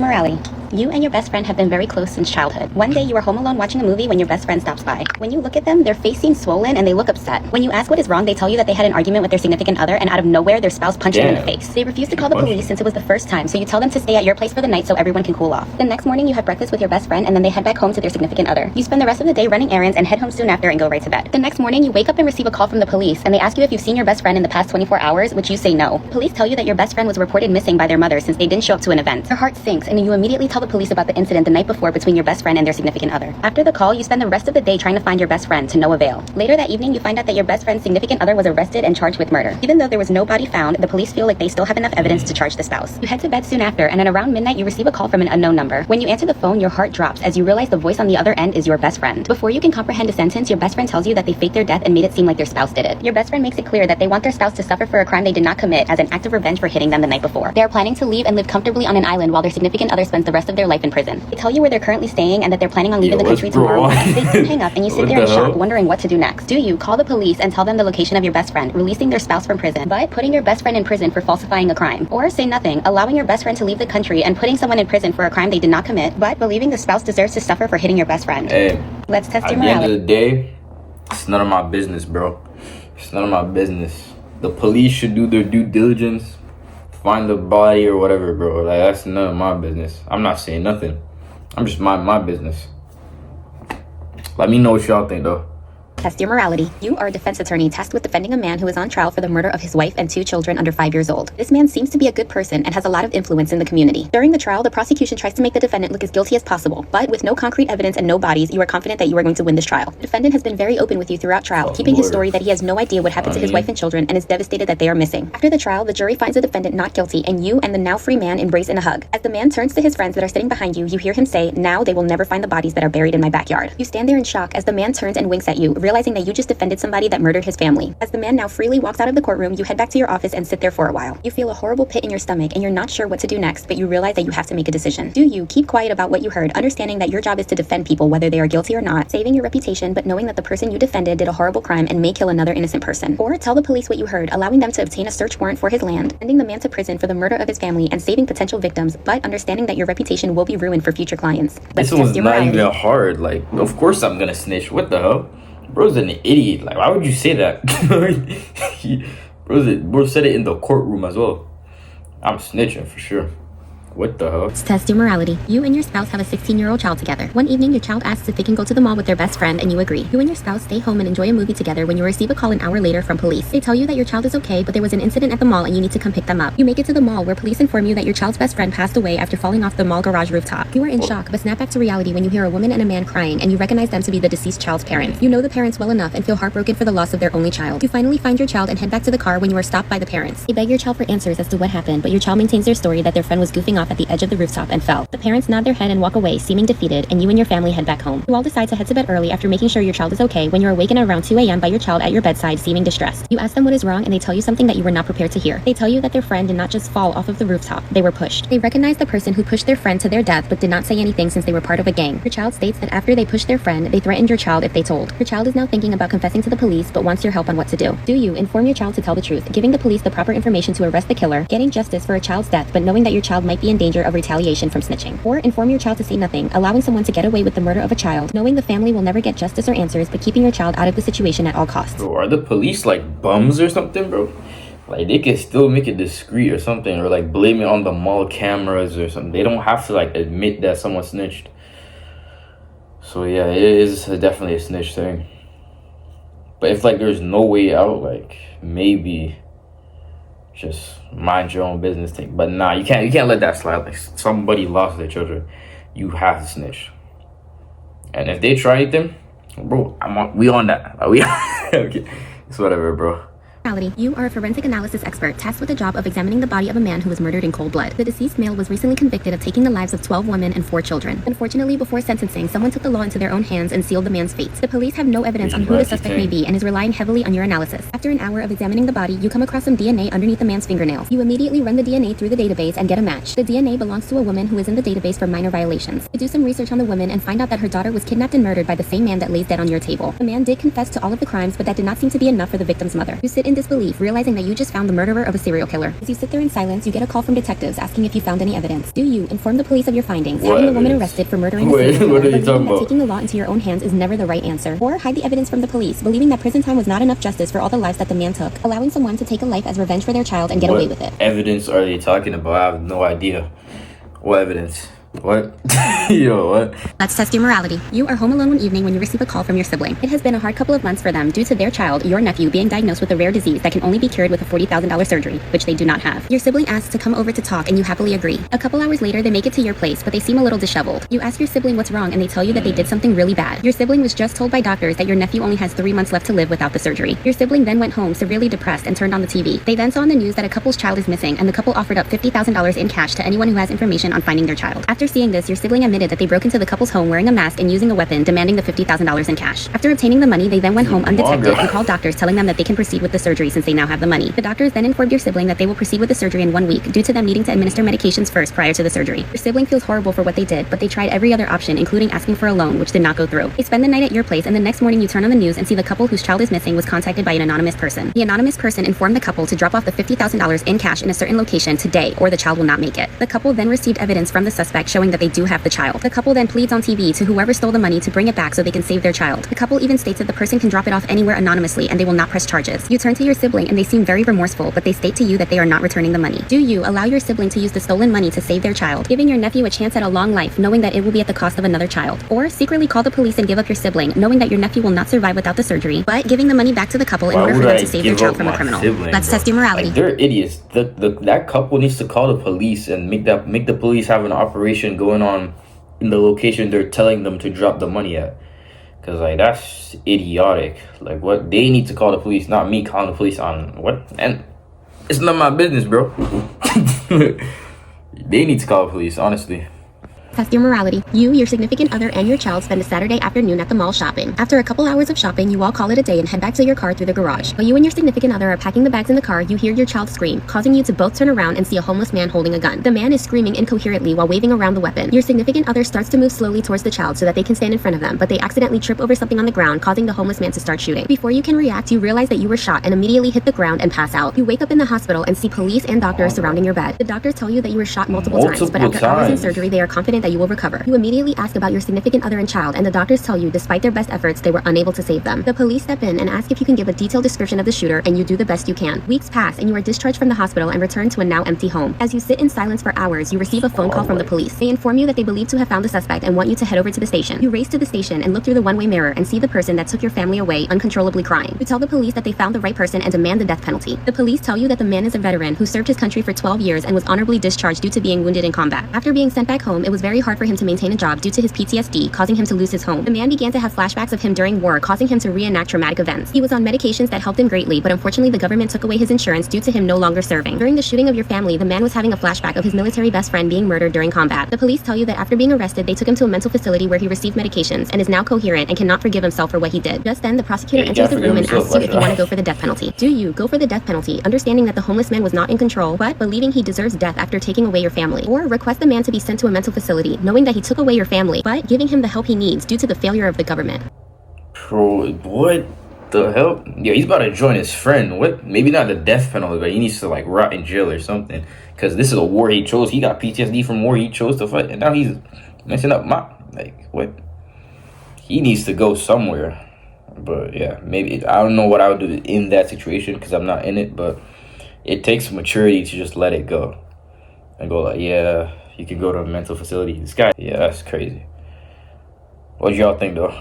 Morality. You and your best friend have been very close since childhood. One day you are home alone watching a movie when your best friend stops by. When you look at them, their face seems swollen and they look upset. When you ask what is wrong, they tell you that they had an argument with their significant other and out of nowhere their spouse punched them in the face. They refuse to call the police since it was the first time, so you tell them to stay at your place for the night so everyone can cool off. The next morning you have breakfast with your best friend and then they head back home to their significant other. You spend the rest of the day running errands and head home soon after and go right to bed. The next morning you wake up and receive a call from the police and they ask you if you've seen your best friend in the past 24 hours, which you say no. Police tell you that your best friend was reported missing by their mother since they didn't show up to an event. Your heart sinks and you immediately tell the police about the incident the night before between your best friend and their significant other. After the call, you spend the rest of the day trying to find your best friend to no avail. Later that evening, you find out that your best friend's significant other was arrested and charged with murder. Even though there was no body found, the police feel like they still have enough evidence to charge the spouse. You head to bed soon after, and at around midnight, you receive a call from an unknown number. When you answer the phone, your heart drops as you realize the voice on the other end is your best friend. Before you can comprehend a sentence, your best friend tells you that they faked their death and made it seem like their spouse did it. Your best friend makes it clear that they want their spouse to suffer for a crime they did not commit as an act of revenge for hitting them the night before. They are planning to leave and live comfortably on an island while their significant other spends the rest of their life in prison. They tell you where they're currently staying and that they're planning on leaving the country tomorrow. They soon hang up and you sit there in shock, wondering what to do next. Do you call the police and tell them the location of your best friend, releasing their spouse from prison, but putting your best friend in prison for falsifying a crime? Or say nothing, allowing your best friend to leave the country and putting someone in prison for a crime they did not commit, but believing the spouse deserves to suffer for hitting your best friend? Hey, let's test your morality. At the end morality. of the day, it's none of my business, bro. It's none of my business. The police should do their due diligence, find the body or whatever, bro. Like, that's none of my business. I'm not saying nothing. I'm just minding my business. Let me know what y'all think, though. Test your morality. You are a defense attorney tasked with defending a man who is on trial for the murder of his wife and 2 children under 5 years old. This man seems to be a good person and has a lot of influence in the community. During the trial, the prosecution tries to make the defendant look as guilty as possible, but with no concrete evidence and no bodies, you are confident that you are going to win this trial. The defendant has been very open with you throughout trial, keeping his story that he has no idea what happened to his wife and children and is devastated that they are missing. After the trial, the jury finds the defendant not guilty, and you and the now free man embrace in a hug. As the man turns to his friends that are sitting behind you, you hear him say, "Now they will never find the bodies that are buried in my backyard." You stand there in shock as the man turns and winks at you, realizing that you just defended somebody that murdered his family. As the man now freely walks out of the courtroom, you head back to your office and sit there for a while. You feel a horrible pit in your stomach and you're not sure what to do next, but you realize that you have to make a decision. Do you keep quiet about what you heard, understanding that your job is to defend people whether they are guilty or not, saving your reputation but knowing that the person you defended did a horrible crime and may kill another innocent person? Or tell the police what you heard, allowing them to obtain a search warrant for his land, sending the man to prison for the murder of his family and saving potential victims, but understanding that your reputation will be ruined for future clients? This one's not even hard. Like, of course I'm gonna snitch. What the hell? Bro's an idiot. Like, why would you say that? Bro said it in the courtroom as well. I'm snitching for sure. What the hell? Let's test your morality. You and your spouse have a 16-year-old child together. One evening, your child asks if they can go to the mall with their best friend, and you agree. You and your spouse stay home and enjoy a movie together when you receive a call an hour later from police. They tell you that your child is okay, but there was an incident at the mall and you need to come pick them up. You make it to the mall where police inform you that your child's best friend passed away after falling off the mall garage rooftop. You are in shock, but snap back to reality when you hear a woman and a man crying, and you recognize them to be the deceased child's parents. You know the parents well enough and feel heartbroken for the loss of their only child. You finally find your child and head back to the car when you are stopped by the parents. They beg your child for answers as to what happened, but your child maintains their story that their friend was goofing off at the edge of the rooftop and fell. The parents nod their head and walk away, seeming defeated, and you and your family head back home. You all decide to head to bed early after making sure your child is okay when you're awakened at around 2 a.m. by your child at your bedside, seeming distressed. You ask them what is wrong and they tell you something that you were not prepared to hear. They tell you that their friend did not just fall off of the rooftop, they were pushed. They recognize the person who pushed their friend to their death but did not say anything since they were part of a gang. Your child states that after they pushed their friend, they threatened your child if they told. Your child is now thinking about confessing to the police but wants your help on what to do. Do you inform your child to tell the truth, giving the police the proper information to arrest the killer, getting justice for a child's death but knowing that your child might be in danger of retaliation from snitching? Or inform your child to say nothing, allowing someone to get away with the murder of a child, knowing the family will never get justice or answers, but keeping your child out of the situation at all costs? Bro, are the police like bums or something, bro? Like, they can still make it discreet or something, or like blame it on the mall cameras or something. They don't have to like admit that someone snitched. So yeah, it is definitely a snitch thing. But if like there's no way out, like maybe just mind your own business thing. But nah, you can't let that slide. Like, somebody lost their children, you have to snitch. And if they try anything, bro, we on that. Okay, it's whatever, bro. You are a forensic analysis expert tasked with the job of examining the body of a man who was murdered in cold blood. The deceased male was recently convicted of taking the lives of 12 women and 4 children. Unfortunately, before sentencing, someone took the law into their own hands and sealed the man's fate. The police have no evidence on who the suspect may be and is relying heavily on your analysis. After an hour of examining the body, you come across some DNA underneath the man's fingernails. You immediately run the DNA through the database and get a match. The DNA belongs to a woman who is in the database for minor violations. You do some research on the woman and find out that her daughter was kidnapped and murdered by the same man that lays dead on your table. The man did confess to all of the crimes, but that did not seem to be enough for the victim's mother. You sit in in disbelief, realizing that you just found the murderer of a serial killer. As you sit there in silence, you get a call from detectives asking if you found any evidence. Do you inform the police of your findings, having the woman arrested for murdering a serial killer, what are you but talking that about? taking the law into your own hands is never the right answer? Or hide the evidence from the police, believing that prison time was not enough justice for all the lives that the man took, allowing someone to take a life as revenge for their child and get away with it. Evidence are they talking about? I have no idea. What evidence? What? Yo, what? Let's test your morality. You are home alone one evening when you receive a call from your sibling. It has been a hard couple of months for them due to their child, your nephew, being diagnosed with a rare disease that can only be cured with a $40,000 surgery, which they do not have. Your sibling asks to come over to talk and you happily agree. A couple hours later, they make it to your place, but they seem a little disheveled. You ask your sibling what's wrong and they tell you that they did something really bad. Your sibling was just told by doctors that your nephew only has 3 months left to live without the surgery. Your sibling then went home severely depressed and turned on the TV. They then saw in the news that a couple's child is missing and the couple offered up $50,000 in cash to anyone who has information on finding their child. After seeing this, your sibling admitted that they broke into the couple's home wearing a mask and using a weapon, demanding the $50,000 in cash. After obtaining the money, they then went home undetected and called doctors telling them that they can proceed with the surgery since they now have the money. The doctors then informed your sibling that they will proceed with the surgery in 1 week due to them needing to administer medications first prior to the surgery. Your sibling feels horrible for what they did, but they tried every other option, including asking for a loan, which did not go through. They spend the night at your place and the next morning you turn on the news and see the couple whose child is missing was contacted by an anonymous person. The anonymous person informed the couple to drop off the $50,000 in cash in a certain location today or the child will not make it. The couple then received evidence from the suspect showing that they do have the child. The couple then pleads on TV to whoever stole the money to bring it back so they can save their child. The couple even states that the person can drop it off anywhere anonymously and they will not press charges. You turn to your sibling and they seem very remorseful, but they state to you that they are not returning the money. Do you allow your sibling to use the stolen money to save their child, giving your nephew a chance at a long life, knowing that it will be at the cost of another child? Or secretly call the police and give up your sibling, knowing that your nephew will not survive without the surgery, but giving the money back to the couple in order for them to save their child from a criminal? Let's test your morality. Like, they're idiots. That couple needs to call the police and make the police have an operation going on in the location they're telling them to drop the money at. Cause like that's idiotic. Like what? They need to call the police, not me calling the police on what? And it's not my business, bro. They need to call the police, honestly. Test your morality. You, your significant other, and your child spend a Saturday afternoon at the mall shopping. After a couple hours of shopping, you all call it a day and head back to your car through the garage. While you and your significant other are packing the bags in the car, you hear your child scream, causing you to both turn around and see a homeless man holding a gun. The man is screaming incoherently while waving around the weapon. Your significant other starts to move slowly towards the child so that they can stand in front of them, but they accidentally trip over something on the ground, causing the homeless man to start shooting. Before you can react, you realize that you were shot and immediately hit the ground and pass out. You wake up in the hospital and see police and doctors surrounding your bed. The doctors tell you that you were shot multiple times, but after hours in surgery, they are confident that you will recover. You immediately ask about your significant other and child, and the doctors tell you despite their best efforts, they were unable to save them. The police step in and ask if you can give a detailed description of the shooter, and you do the best you can. Weeks pass, and you are discharged from the hospital and return to a now empty home. As you sit in silence for hours, you receive a phone call from the police. They inform you that they believe to have found the suspect and want you to head over to the station. You race to the station and look through the one-way mirror and see the person that took your family away uncontrollably crying. You tell the police that they found the right person and demand the death penalty. The police tell you that the man is a veteran who served his country for 12 years and was honorably discharged due to being wounded in combat. After being sent back home, it was very hard for him to maintain a job due to his PTSD, causing him to lose his home. The man began to have flashbacks of him during war, causing him to reenact traumatic events. He was on medications that helped him greatly, but unfortunately the government took away his insurance due to him no longer serving. During the shooting of your family, the man was having a flashback of his military best friend being murdered during combat. The police tell you that after being arrested, they took him to a mental facility where he received medications and is now coherent and cannot forgive himself for what he did. Just then, the prosecutor enters the room and asks you if you want to go for the death penalty. Do you go for the death penalty, understanding that the homeless man was not in control, but believing he deserves death after taking away your family? Or request the man to be sent to a mental facility, knowing that he took away your family, but giving him the help he needs due to the failure of the government? Bro, what the hell? Yeah, he's about to join his friend. What? Maybe not the death penalty, but he needs to like rot in jail or something. Because this is a war he chose. He got PTSD from war he chose to fight, and now he's messing up my what? He needs to go somewhere. But yeah, maybe I don't know what I would do in that situation because I'm not in it. But it takes maturity to just let it go and go like, yeah, you can go to a mental facility. This guy, yeah, that's crazy. What do y'all think though?